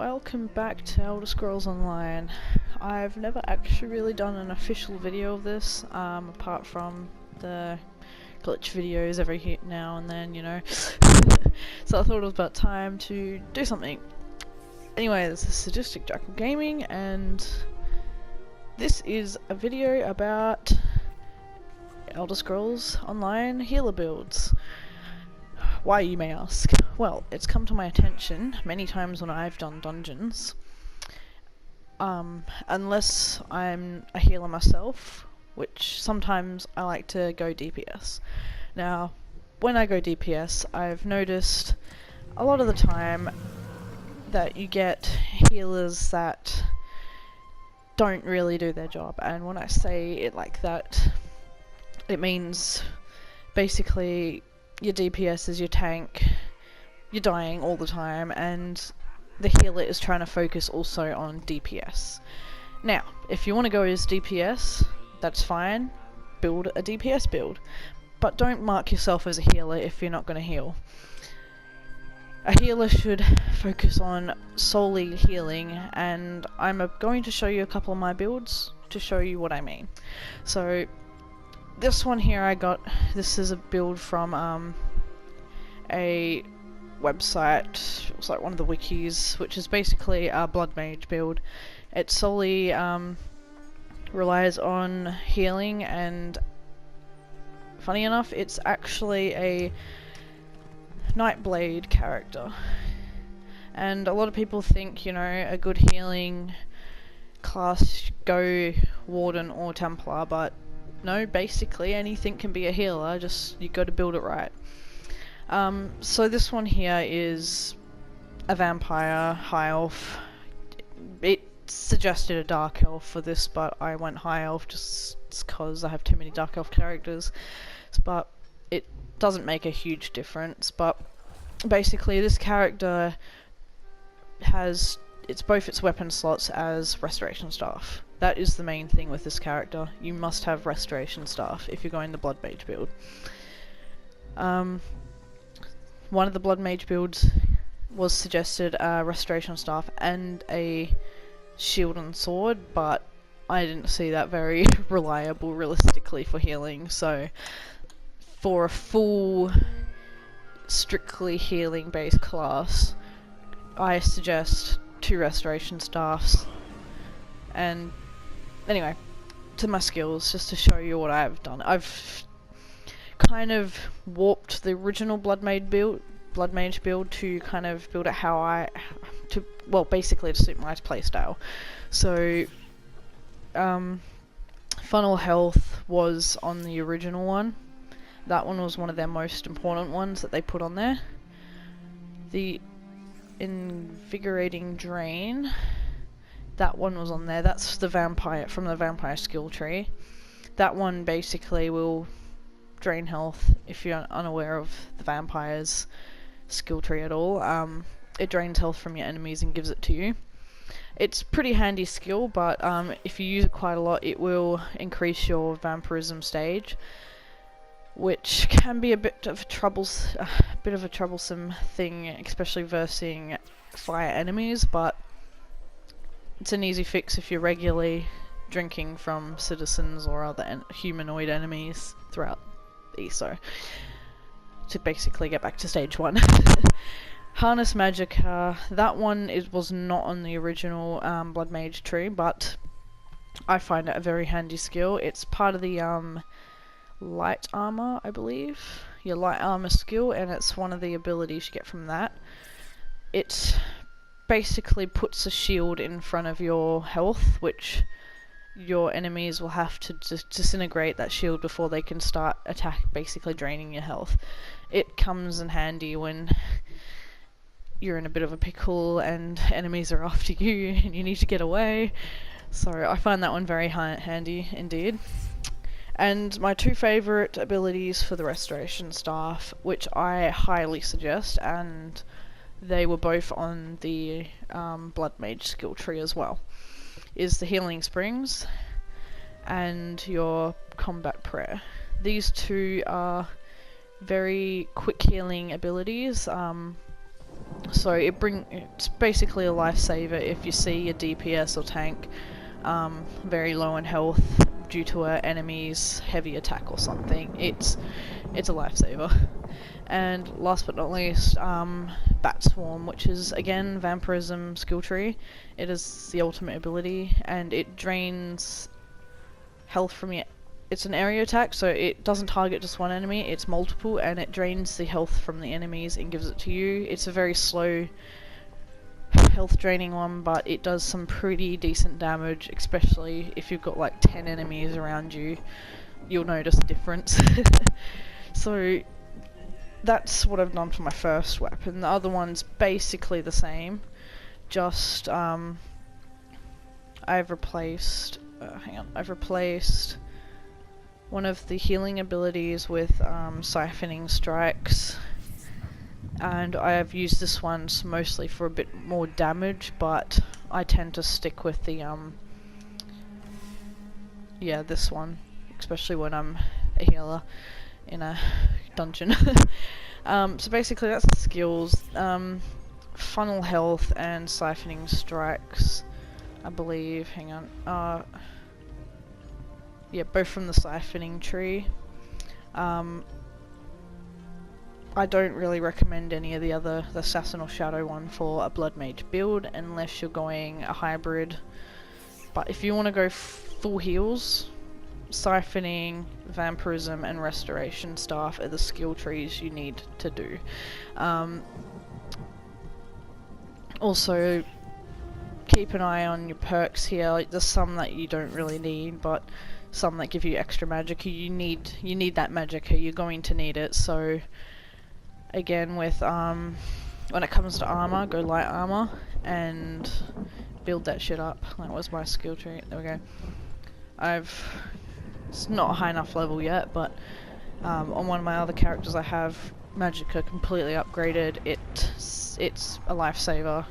welcome back to Elder Scrolls Online. I've never actually really done an official video of this, apart from the glitch videos every now and then, you know. So I thought it was about time to do something. Anyway, this is Sadistic Jackal Gaming, and this is a video about Elder Scrolls Online healer builds. Why, you may ask? Well, it's come to my attention many times when I've done dungeons, unless I'm a healer myself, which sometimes I like to go DPS. Now, when I go DPS, I've noticed a lot of the time that you get healers that don't really do their job, and when I say it like that, it means basically your DPS is your tank, you're dying all the time, and the healer is trying to focus also on DPS. Now, if you want to go as DPS, that's fine, build a DPS build, but don't mark yourself as a healer if you're not going to heal. A healer should focus on solely healing, and I'm going to show you a couple of my builds to show you what I mean. So, this one here this is a build from a website, it's like one of the wikis, which is basically a blood mage build. It solely relies on healing, and funny enough, it's actually a Nightblade character. And a lot of people think, you know, a good healing class, go Warden or Templar, but no, basically anything can be a healer, just you got to build it right. So this one here is a vampire, high elf. It suggested a dark elf for this, but I went high elf just because I have too many dark elf characters. But it doesn't make a huge difference. But basically this character has both its weapon slots as restoration staff. That is the main thing with this character. You must have restoration staff if you're going the blood mage build. One of the blood mage builds was suggested a restoration staff and a shield and sword, but I didn't see that very reliable realistically for healing, so for a full strictly healing based class, I suggest 2 restoration staffs. And anyway, to my skills, just to show you what I've done. I've kind of warped the original blood mage build to kind of build it how basically to suit my playstyle. So funnel health was on the original one. That one was one of their most important ones that they put on there. The invigorating drain, that one was on there. That's the vampire from the vampire skill tree. That one basically will drain health if you're unaware of the vampire's skill tree at all. It drains health from your enemies and gives it to you. It's pretty handy skill, but if you use it quite a lot, it will increase your vampirism stage, which can be a bit of a troublesome thing, especially versing fire enemies, but it's an easy fix if you're regularly drinking from citizens or other humanoid enemies throughout ESO to basically get back to stage 1. Harness Magica, that one was not on the original Blood Mage tree, but I find it a very handy skill. It's part of the light armor, I believe, your light armor skill, and it's one of the abilities you get from that. It basically puts a shield in front of your health, which your enemies will have to disintegrate that shield before they can start basically draining your health. It comes in handy when you're in a bit of a pickle and enemies are after you and you need to get away. So I find that one very handy indeed. And my 2 favourite abilities for the restoration staff, which I highly suggest, and they were both on the blood mage skill tree as well, is the Healing Springs and your Combat Prayer. These 2 are very quick healing abilities. So it's basically a lifesaver if you see a DPS or tank very low in health due to an enemy's heavy attack or something. It's a lifesaver. And last but not least, Bat Swarm, which is again Vampirism skill tree. It is the ultimate ability, and it drains health from your. It's an area attack, so it doesn't target just one enemy, it's multiple, and it drains the health from the enemies and gives it to you. It's a very slow health draining one, but it does some pretty decent damage, especially if you've got like 10 enemies around you. You'll notice a difference. So that's what I've done for my first weapon. The other one's basically the same, just I've replaced one of the healing abilities with siphoning strikes, and I have used this one mostly for a bit more damage, but I tend to stick with the this one, especially when I'm a healer in a dungeon. So basically that's the skills. Funnel health and siphoning strikes, I believe. Hang on. Yeah, both from the siphoning tree. I don't really recommend any of the Assassin or Shadow one for a Blood Mage build unless you're going a hybrid. But if you want to go full heals, siphoning, vampirism, and restoration staff are the skill trees you need to do. Also, keep an eye on your perks here. Like, there's some that you don't really need, but some that give you extra magicka. You need that magicka. You're going to need it. So again, with when it comes to armor, go light armor and build that shit up. That was my skill tree. There we go. It's not a high enough level yet, but on one of my other characters I have magicka completely upgraded. It's a lifesaver.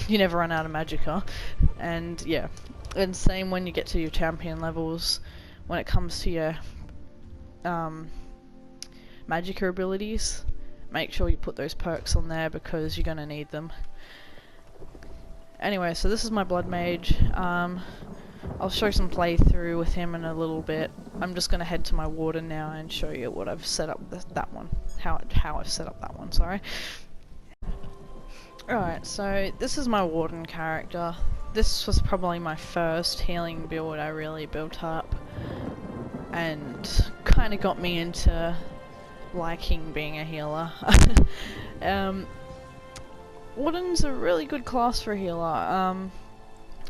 You never run out of magicka. And yeah, and same when you get to your champion levels, when it comes to your magicka abilities, make sure you put those perks on there because you're going to need them. Anyway, so this is my Blood Mage. I'll show some playthrough with him in a little bit. I'm just going to head to my Warden now and show you what I've set up that one. How I've set up that one, sorry. Alright, so this is my Warden character. This was probably my first healing build I really built up, and kind of got me into liking being a healer. Warden's a really good class for a healer.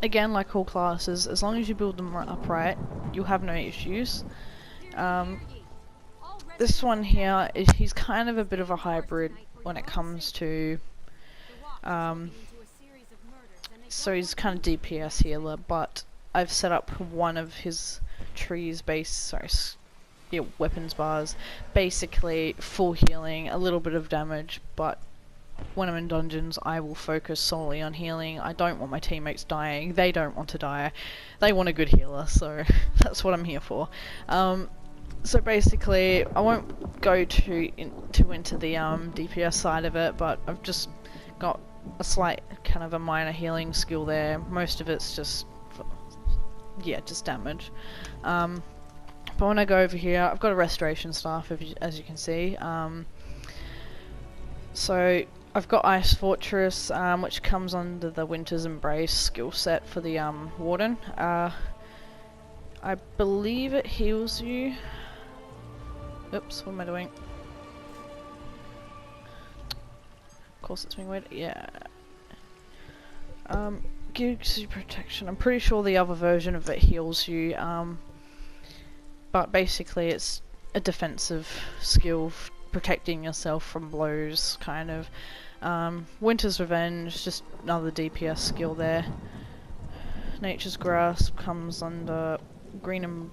Again, like all classes, as long as you build them upright, you'll have no issues. This one here, he's kind of a bit of a hybrid when it comes to so he's kind of DPS healer, but I've set up one of his trees weapons bars, basically full healing, a little bit of damage, but when I'm in dungeons I will focus solely on healing. I don't want my teammates dying, they don't want to die, they want a good healer, so that's what I'm here for. So basically, I won't go too into the DPS side of it, but I've just got a slight kind of a minor healing skill there. Most of it's just damage. But when I go over here, I've got a restoration staff, as you can see. So I've got Ice Fortress, which comes under the Winter's Embrace skill set for the Warden. I believe it heals you. Oops, what am I doing? Of course it's being weird. Yeah. Gives you protection. I'm pretty sure the other version of it heals you. But basically it's a defensive skill, protecting yourself from blows, kind of. Winter's Revenge, just another DPS skill there. Nature's Grasp comes under Green and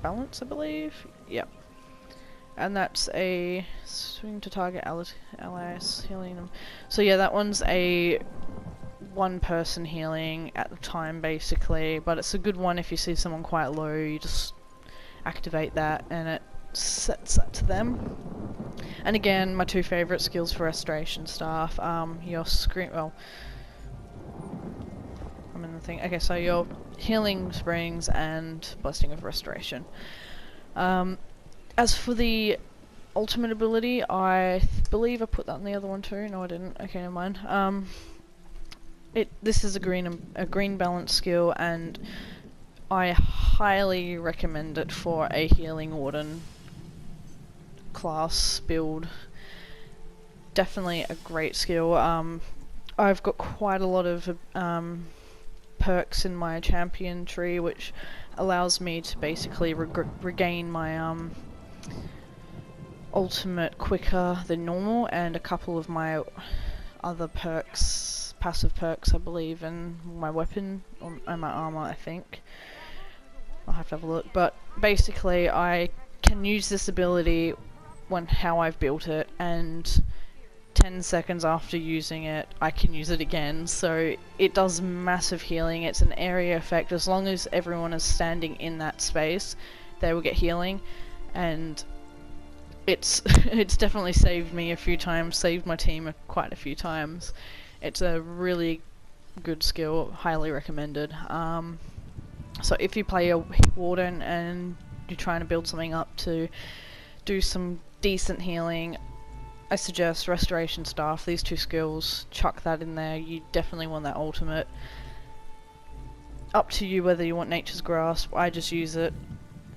Balance, I believe. Yep. And that's a swing to target allies, healing them. So yeah, that one's a one person healing at the time basically, but it's a good one if you see someone quite low, you just activate that and it sets that to them. And again, my two favourite skills for restoration staff, your well, I'm in the thing, okay, so your healing springs and blessing of restoration. As for the ultimate ability, I believe I put that in the other one too. No, I didn't. Okay, never mind. This is a green balance skill, and I highly recommend it for a healing warden class build. Definitely a great skill. I've got quite a lot of perks in my champion tree, which allows me to basically regain my ultimate quicker than normal, and a couple of my other perks, passive perks I believe, in my weapon and my armor, I think. I'll have to have a look, but basically I can use this ability how I've built it, and 10 seconds after using it I can use it again, so it does massive healing. It's an area effect. As long as everyone is standing in that space, they will get healing, and it's definitely saved me a few times, saved my team quite a few times. It's a really good skill, highly recommended. So if you play a warden and you're trying to build something up to do some decent healing, I suggest restoration staff, these two skills, chuck that in there. You definitely want that ultimate. Up to you whether you want Nature's Grasp. I just use it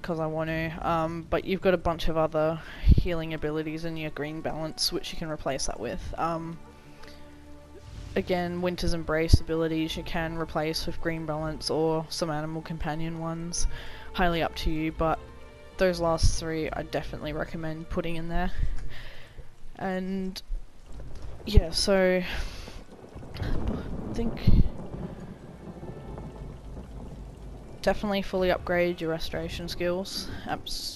because I want to, but you've got a bunch of other healing abilities in your green balance which you can replace that with. Again, Winter's Embrace abilities you can replace with green balance or some animal companion ones, highly up to you, but those last three I definitely recommend putting in there. And yeah, so I think definitely fully upgrade your restoration skills,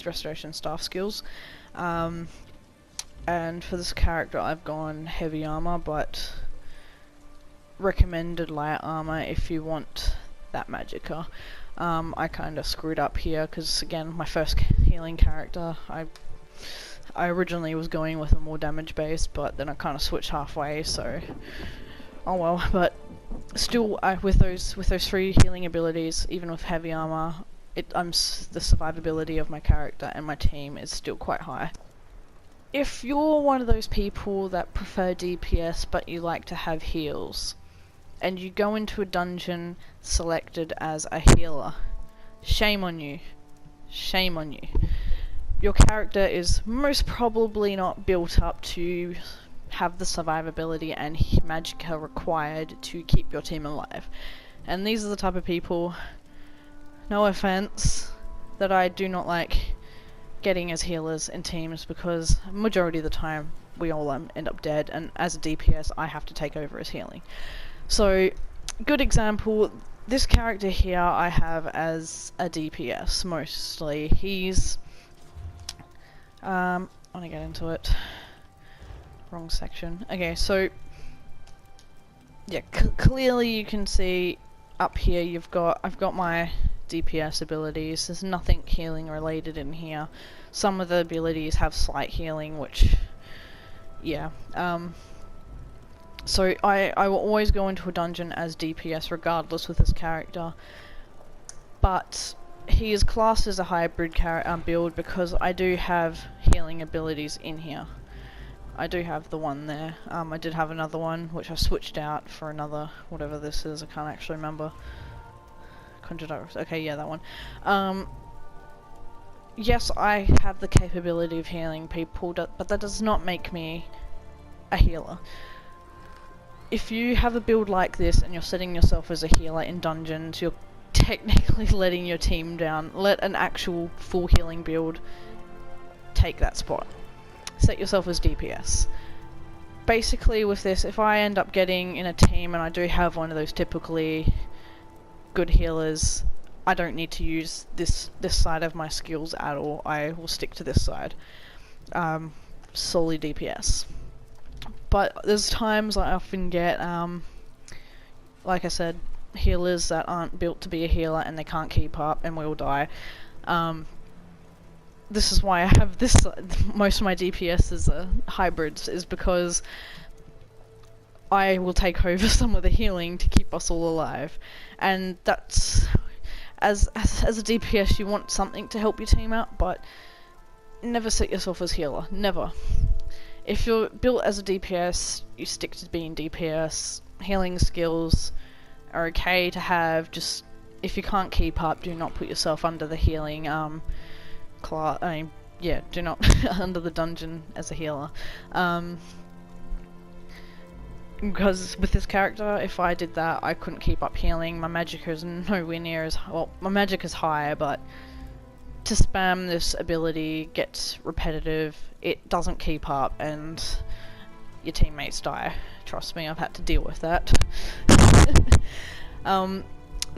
restoration staff skills. And for this character I've gone heavy armor, but recommended light armor if you want that magicka. I kinda screwed up here because again, my first healing character, I originally was going with a more damage base, but then I kinda switched halfway, so oh well. But still, with those three healing abilities, even with heavy armor, the survivability of my character and my team is still quite high. If you're one of those people that prefer DPS but you like to have heals, and you go into a dungeon selected as a healer, shame on you. Shame on you. Your character is most probably not built up to have the survivability and magicka required to keep your team alive. And these are the type of people, no offense, that I do not like getting as healers in teams, because majority of the time we all end up dead, and as a DPS I have to take over as healing. So, good example, this character here I have as a DPS mostly. He's I want to get into it. Wrong section. Okay, so yeah, clearly you can see up here I've got my DPS abilities. There's nothing healing related in here. Some of the abilities have slight healing, which yeah. So I will always go into a dungeon as DPS regardless with this character, but he is classed as a hybrid build because I do have healing abilities in here. I do have the one there. I did have another one which I switched out for another, whatever this is, I can't actually remember. Okay, yeah, that one. Yes, I have the capability of healing people, but that does not make me a healer. If you have a build like this and you're setting yourself as a healer in dungeons, you're technically letting your team down. Let an actual full healing build take that spot. Set yourself as DPS. Basically with this, if I end up getting in a team and I do have one of those typically good healers, I don't need to use this side of my skills at all. I will stick to this side. Solely DPS. But there's times I often get, like I said, healers that aren't built to be a healer and they can't keep up and will die. this is why I have this, most of my DPSs are hybrids, is because I will take over some of the healing to keep us all alive. And that's, as a DPS, you want something to help your team out, but never set yourself as healer, never. If you're built as a DPS, you stick to being DPS. Healing skills are okay to have, just if you can't keep up, do not put yourself under the healing do not under the dungeon as a healer. Because with this character, if I did that, I couldn't keep up healing. My magic is nowhere near as well. My magic is high, but to spam this ability gets repetitive. It doesn't keep up, and your teammates die. Trust me, I've had to deal with that.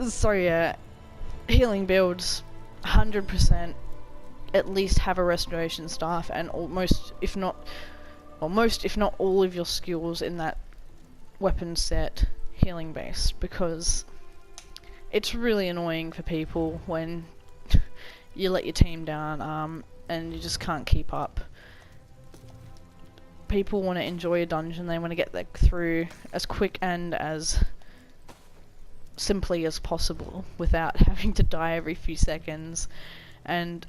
So yeah, healing builds, 100%. At least have a restoration staff, and most, if not all of your skills in that weapon set healing based, because it's really annoying for people when you let your team down and you just can't keep up. People want to enjoy a dungeon, they want to get that through as quick and as simply as possible without having to die every few seconds. And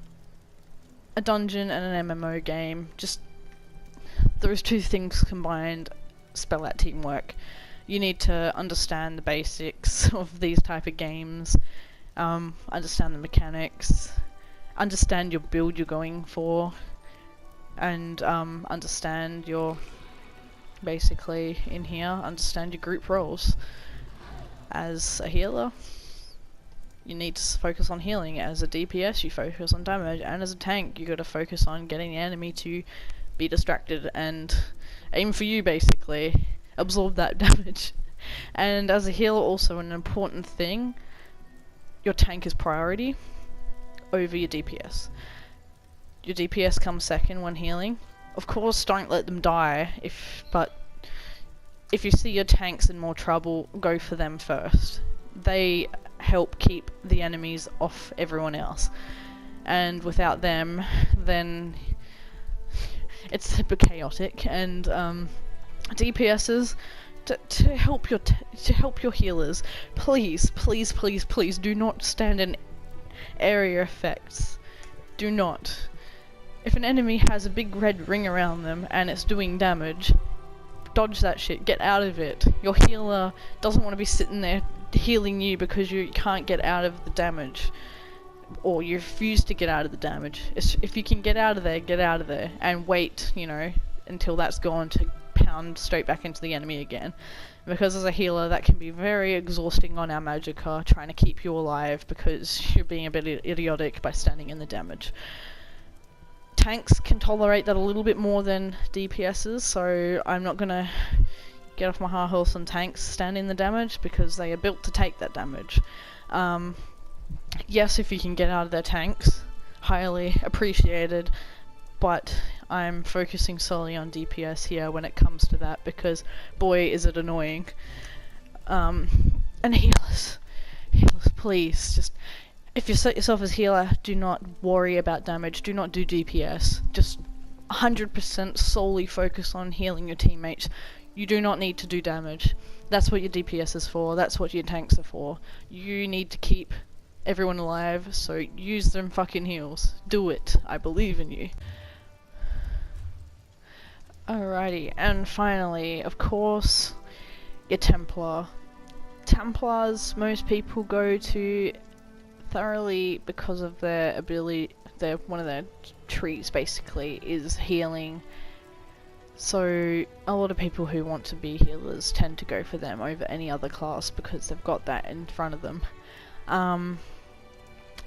a dungeon and an MMO game, just those two things combined spell out teamwork. You need to understand the basics of these type of games, understand the mechanics, understand your build you're going for, and understand your, basically in here, understand your group roles. As a healer, you need to focus on healing. As a DPS, you focus on damage, and as a tank, you gotta focus on getting the enemy to be distracted and aim for you, basically. Absorb that damage. And as a healer, also an important thing, your tank is priority over your DPS. Your DPS comes second when healing. Of course, don't let them die, but if you see your tanks in more trouble, go for them first. They help keep the enemies off everyone else, and without them, then it's a bit chaotic. And DPSs, to help your healers, please do not stand in area effects. Do not. If an enemy has a big red ring around them and it's doing damage, dodge that shit, get out of it. Your healer doesn't want to be sitting there healing you because you can't get out of the damage, or you refuse to get out of the damage. If you can get out of there, and wait, until that's gone to pound straight back into the enemy again. Because as a healer, that can be very exhausting on our magicka, trying to keep you alive because you're being a bit idiotic by standing in the damage. Tanks can tolerate that a little bit more than DPSs, so I'm not gonna get off my high horse on tanks stand in the damage, because they are built to take that damage. Yes, if you can get out of their tanks, highly appreciated, but I'm focusing solely on DPS here when it comes to that, because boy is it annoying. And healers, please, just, if you set yourself as healer, do not worry about damage, do not do DPS, just 100% solely focus on healing your teammates. You do not need to do damage. That's what your DPS is for, that's what your tanks are for. You need to keep everyone alive, so use them fucking heals. Do it, I believe in you. Alrighty, and finally, of course, your Templar. Templars, most people go to thoroughly because of their ability, one of their treats basically is healing. So a lot of people who want to be healers tend to go for them over any other class because they've got that in front of them.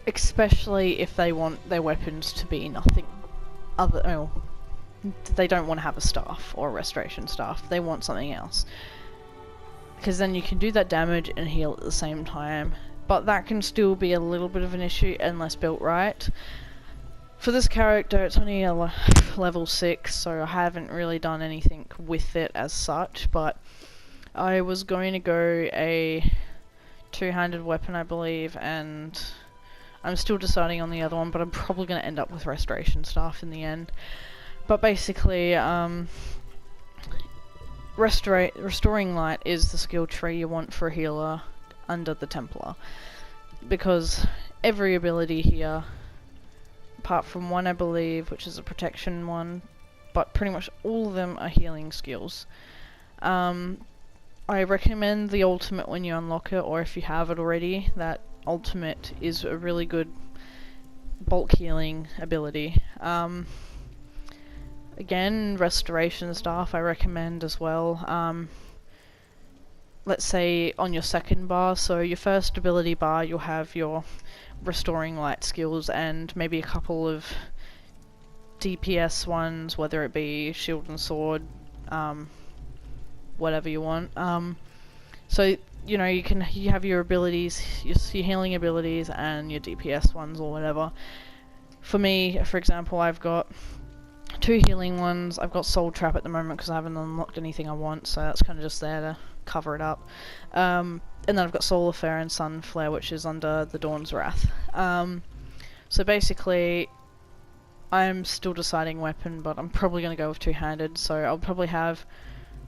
Especially if they want their weapons to be nothing other, they don't want to have a staff or a restoration staff, they want something else. Because then you can do that damage and heal at the same time, but that can still be a little bit of an issue unless built right. For this character, it's only a level 6, so I haven't really done anything with it as such, but I was going to go a two-handed weapon, I believe, and I'm still deciding on the other one, but I'm probably going to end up with restoration staff in the end. But basically, restoring light is the skill tree you want for a healer under the Templar, because every ability here, apart from one I believe, which is a protection one, but pretty much all of them are healing skills. I recommend the ultimate when you unlock it, or if you have it already. That ultimate is a really good bulk healing ability. Again, restoration staff I recommend as well. Let's say on your second bar, so your first ability bar, you'll have your restoring light skills and maybe a couple of DPS ones, whether it be shield and sword, whatever you want. So you know, you have your abilities, your healing abilities, and your DPS ones or whatever. For me, for example, I've got 2 healing ones. I've got Soul Trap at the moment because I haven't unlocked anything I want, so that's kind of just there to cover it up. And then I've got Solar Flare and Sun Flare, which is under the Dawn's Wrath. So basically, I'm still deciding weapon, but I'm probably going to go with two-handed. So I'll probably have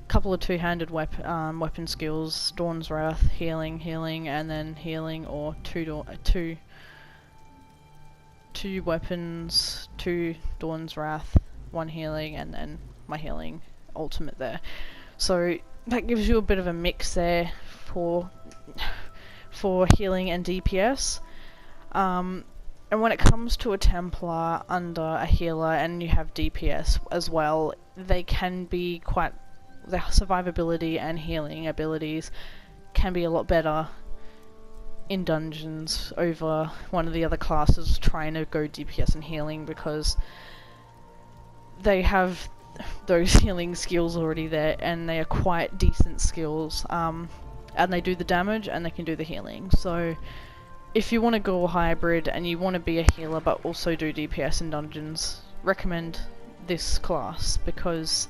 a couple of two-handed weapon skills: Dawn's Wrath, healing, and then healing, or two weapons, 2 Dawn's Wrath, 1 healing, and then my healing ultimate there. So that gives you a bit of a mix there for healing and DPS. And when it comes to a Templar under a healer and you have DPS as well, they can be their survivability and healing abilities can be a lot better in dungeons over one of the other classes trying to go DPS and healing, because they have those healing skills already there and they are quite decent skills, and they do the damage and they can do the healing. So if you want to go hybrid and you want to be a healer but also do DPS in dungeons, recommend this class, because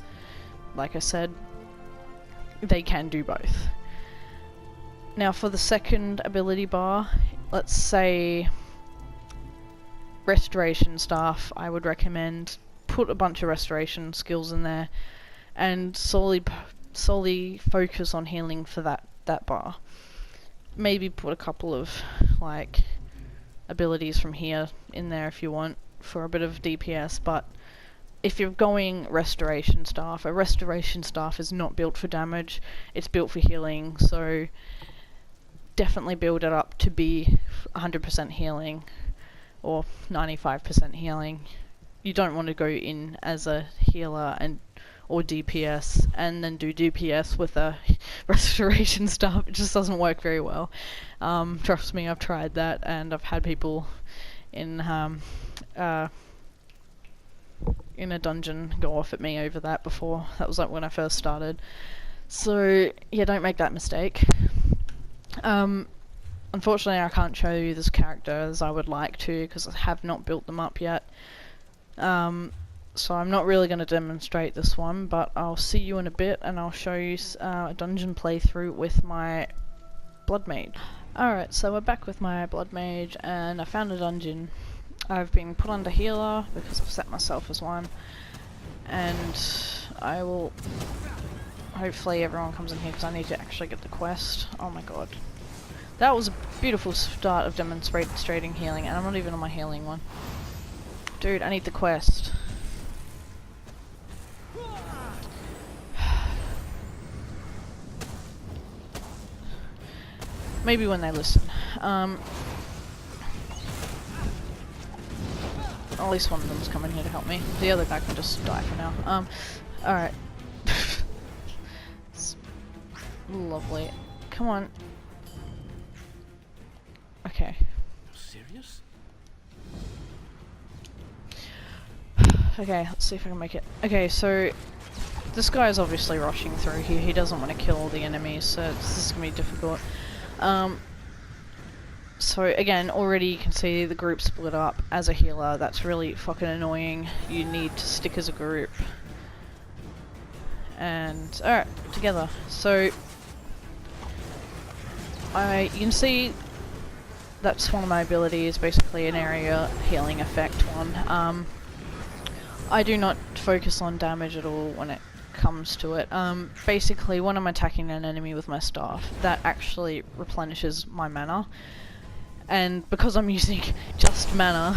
like I said, they can do both. Now for the second ability bar, let's say restoration staff, I would recommend put a bunch of restoration skills in there and solely focus on healing for that bar. Maybe put a couple of like abilities from here in there if you want for a bit of DPS, but if you're going restoration staff, a restoration staff is not built for damage, it's built for healing, so definitely build it up to be 100% healing or 95% healing. You don't want to go in as a healer or DPS and then do DPS with a restoration staff. It just doesn't work very well. Trust me, I've tried that and I've had people in a dungeon go off at me over that before. That was like when I first started. So yeah, don't make that mistake. Unfortunately I can't show you this character as I would like to because I have not built them up yet. So I'm not really going to demonstrate this one, but I'll see you in a bit and I'll show you a dungeon playthrough with my Blood Mage. Alright, so we're back with my Blood Mage and I found a dungeon. I've been put under healer because I've set myself as one, and I will... Hopefully everyone comes in here because I need to actually get the quest. Oh my god. That was a beautiful start of demonstrating healing, and I'm not even on my healing one. Dude, I need the quest. Maybe when they listen. At least one of them's coming here to help me. The other guy can just die for now. Alright. Lovely. Come on. Okay. Serious? Okay, let's see if I can make it. Okay, so this guy is obviously rushing through here. He doesn't want to kill all the enemies, so this is going to be difficult. So again, already you can see the group split up. As a healer, that's really fucking annoying. You need to stick as a group. And, alright, together. So, you can see that's one of my abilities, basically an area healing effect one. I do not focus on damage at all when it comes to it. Basically, when I'm attacking an enemy with my staff, that actually replenishes my mana. And because I'm using just mana,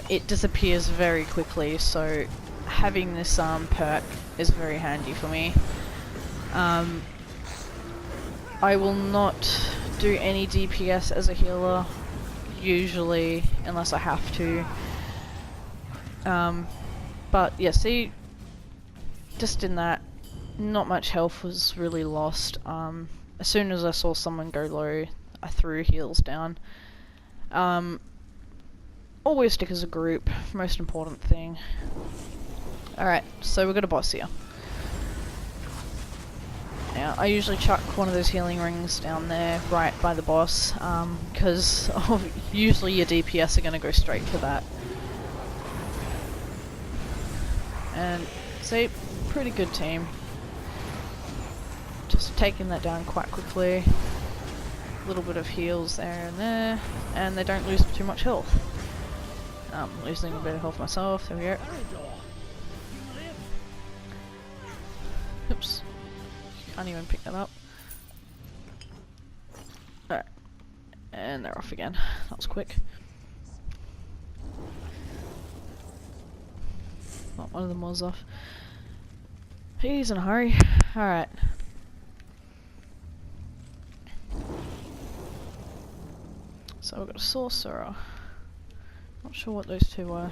it disappears very quickly, so having this perk is very handy for me. I will not do any DPS as a healer, usually, unless I have to. But yeah, see, just in that, not much health was really lost. As soon as I saw someone go low, I threw heals down. Always stick as a group, most important thing. Alright, so we've got a boss here. Now, I usually chuck one of those healing rings down there, right by the boss, because usually your DPS are going to go straight for that. And, see, pretty good team. Just taking that down quite quickly. A little bit of heals there and there, and they don't lose too much health. Losing a bit of health myself, there we go. Oops. Can't even pick that up. Alright. And they're off again. That was quick. Oh, one of them was off. He's in a hurry. Alright. So we've got a sorcerer. Not sure what those two were.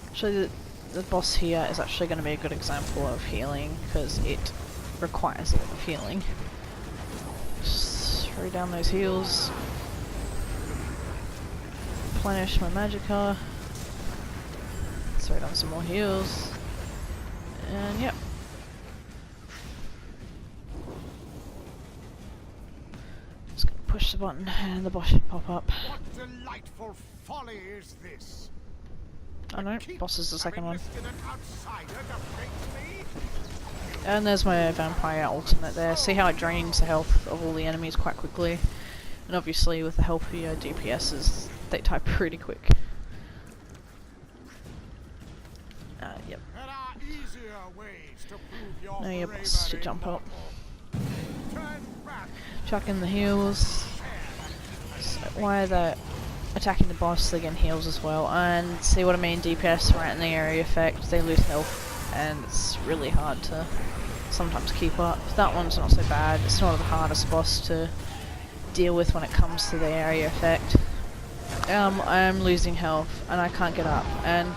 Actually, the boss here is actually going to be a good example of healing, because it requires a lot of healing. Just throw down those heals. Replenish my magicka. Throw down some more heals. And yep. Just gonna push the button and the boss should pop up. What delightful folly is this? Oh no, boss is the second one. An outsider to face me? And there's my vampire ultimate there. See how it drains the health of all the enemies quite quickly. And obviously with the help of your DPSs, they die pretty quick. Yep. There are easier ways to prove your Now your boss should bravery, jump up. Turn back. Chuck in the heals. So while they're attacking the boss, they get heals as well. And see what I mean, DPS right in the area effect, they lose health, and it's really hard to sometimes keep up. That one's not so bad. It's not the hardest boss to deal with when it comes to the area effect. I am losing health and I can't get up, and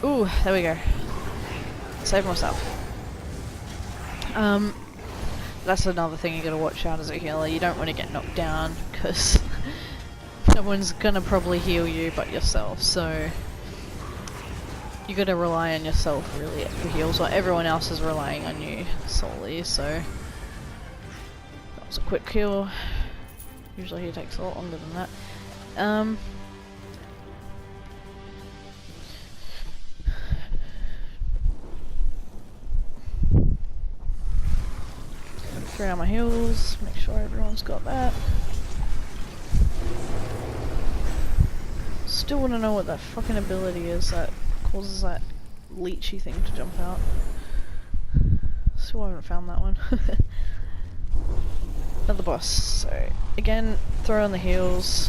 ooh, there we go. Save myself. That's another thing you gotta watch out as a healer. You don't want to get knocked down, because no one's gonna probably heal you but yourself, so you gotta rely on yourself really for heals, or everyone else is relying on you solely, so that was a quick kill. Usually he takes a lot longer than that. Throw down my heals, make sure everyone's got that. Still want to know what that fucking ability is that causes that leechy thing to jump out. Still haven't found that one. Another boss. So again, throw on the heals.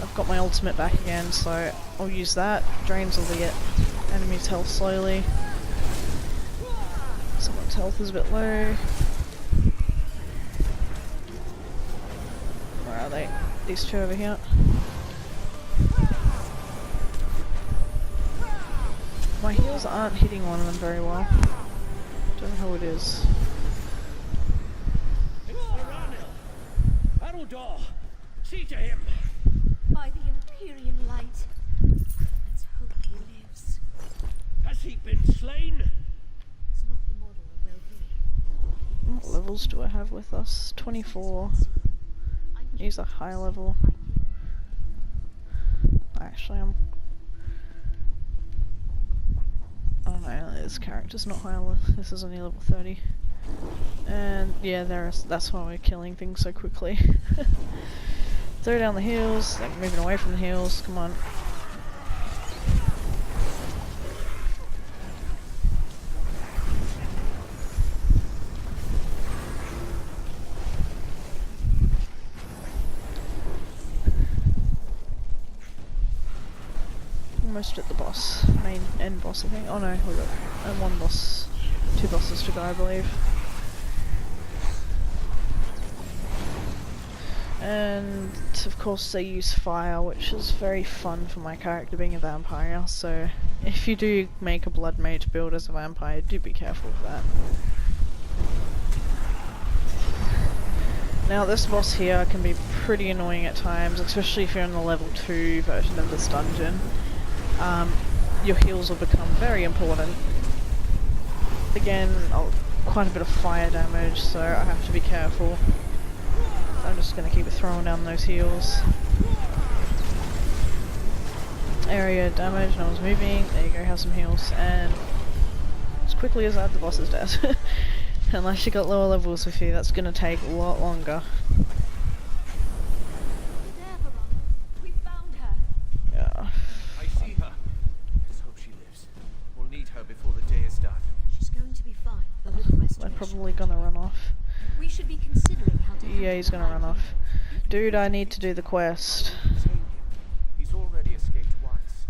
I've got my ultimate back again, so I'll use that. Drains all the enemy's health slowly. Someone's health is a bit low. Where are they? These two over here. My heals aren't hitting one of them very well. Don't know who it is. See to him. By the Empyrean light, let's hope he lives. Has he been slain? It's not the model of well-being. What levels do I have with us? 24. He's a high level. Actually, I don't know, this character's not high level. This is only level 30. And yeah, that's why we're killing things so quickly. Throw down the heals, like moving away from the heals, come on. Almost at the boss, main end boss I think. Oh no, we've got one boss, 2 bosses to go I believe. And of course they use fire, which is very fun for my character being a vampire, so if you do make a blood mage build as a vampire, do be careful of that. Now this boss here can be pretty annoying at times, especially if you're in the level 2 version of this dungeon. Your heals will become very important. Again, quite a bit of fire damage, so I have to be careful. I'm just going to keep throwing down those heals. Area damage, no one's moving. There you go, have some heals. And as quickly as that, the boss is dead. Unless you got lower levels with you, that's going to take a lot longer. There, Verona. We found her. Yeah. I see her. Let's hope she lives. We'll need her before the day is done. She's going to be fine. The little They're restoration. probably going to run off. We should be considering how to. Yeah, he's going to run off. Dude, I need to do the quest. Tame him. He's already escaped once.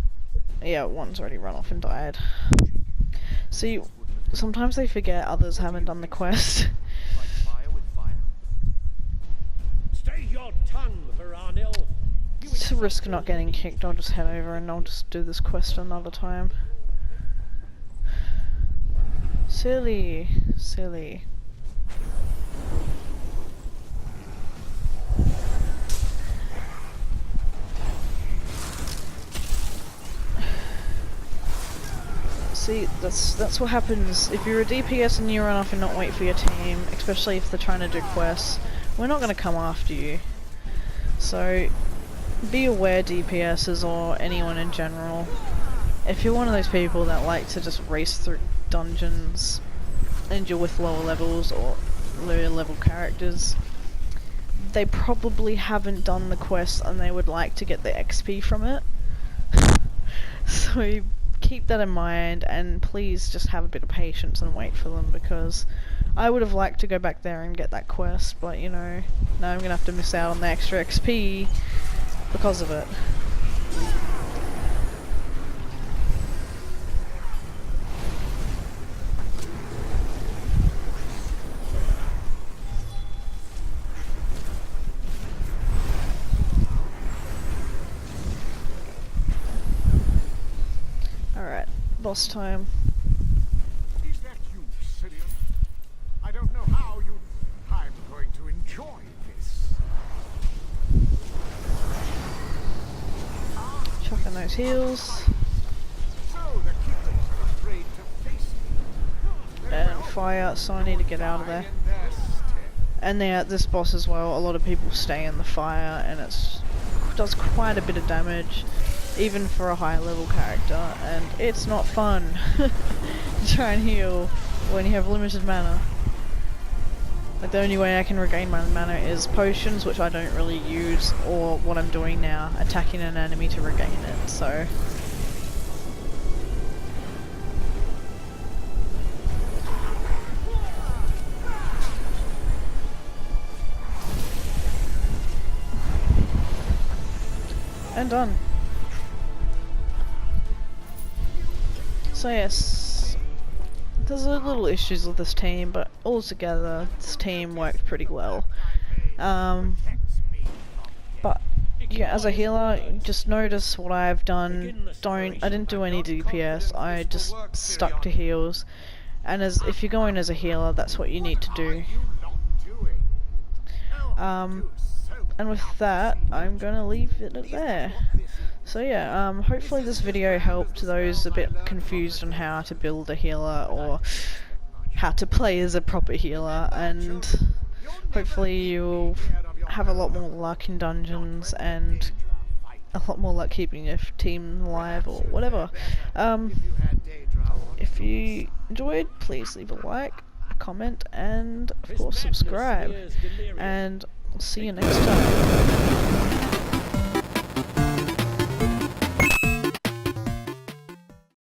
Yeah, one's already run off and died. See, sometimes they forget others haven't done the quest. Fight fire with fire. Stay your tongue, Veranil. To risk not getting kicked, I'll just head over and I'll just do this quest another time. Silly, silly. See, that's what happens if you're a DPS and you run off and not wait for your team, especially if they're trying to do quests. We're not going to come after you. So be aware, DPSs or anyone in general, if you're one of those people that like to just race through dungeons and you're with lower levels or lower level characters, they probably haven't done the quest and they would like to get the XP from it. So keep that in mind, and please just have a bit of patience and wait for them, because I would have liked to go back there and get that quest, but you know, now I'm gonna have to miss out on the extra XP because of it. Alright, boss time. Is that you, Syrian? I don't know how you... I'm going to enjoy this. Chucking those heals. So the keepers are afraid to face me. Very And well. fire, so I need to get out of there. Die in their stead. And this boss as well, a lot of people stay in the fire and does quite a bit of damage, even for a high level character, and it's not fun to try and heal when you have limited mana. Like, the only way I can regain my mana is potions, which I don't really use, or what I'm doing now, attacking an enemy to regain it, so... And done. So yes, there's a little issues with this team, but altogether this team worked pretty well. But yeah, as a healer, just notice what I've done. I didn't do any DPS. I just stuck to heals. And if you're going as a healer, that's what you need to do. And with that, I'm gonna leave it at there. So yeah, hopefully this video helped those a bit confused on how to build a healer or how to play as a proper healer, and hopefully you'll have a lot more luck in dungeons and a lot more luck keeping your team alive or whatever. If you enjoyed, please leave a like, a comment, and of This course madness subscribe. smears delirium. And I'll see you next time.